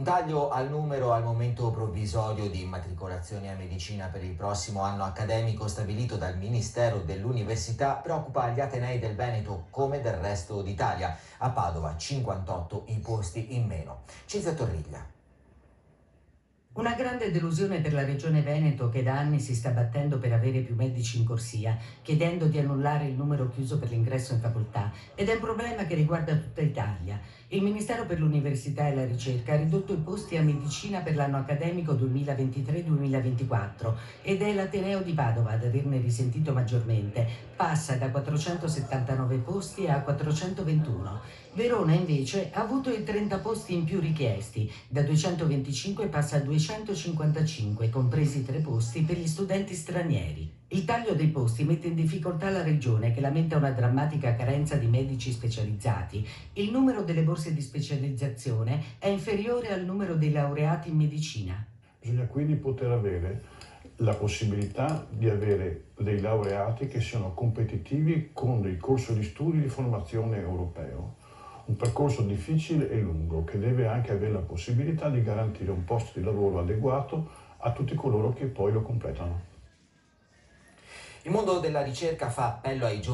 Un taglio al numero al momento provvisorio di immatricolazioni a medicina per il prossimo anno accademico stabilito dal Ministero dell'Università preoccupa gli atenei del Veneto come del resto d'Italia. A Padova 58 i posti in meno. Cinzia Torriglia. Una grande delusione per la Regione Veneto che da anni si sta battendo per avere più medici in corsia, chiedendo di annullare il numero chiuso per l'ingresso in facoltà, ed è un problema che riguarda tutta Italia. Il Ministero per l'Università e la Ricerca ha ridotto i posti a medicina per l'anno accademico 2023-2024 ed è l'Ateneo di Padova ad averne risentito maggiormente. Passa da 479 posti a 421. Verona invece ha avuto i 30 posti in più richiesti, da 225 passa a 255, compresi 3 posti per gli studenti stranieri. Il taglio dei posti mette in difficoltà la regione che lamenta una drammatica carenza di medici specializzati. Il numero delle borse di specializzazione è inferiore al numero dei laureati in medicina. Bisogna quindi poter avere la possibilità di avere dei laureati che siano competitivi con il corso di studi di formazione europeo. Un percorso difficile e lungo che deve anche avere la possibilità di garantire un posto di lavoro adeguato a tutti coloro che poi lo completano. Il mondo della ricerca fa appello ai giovani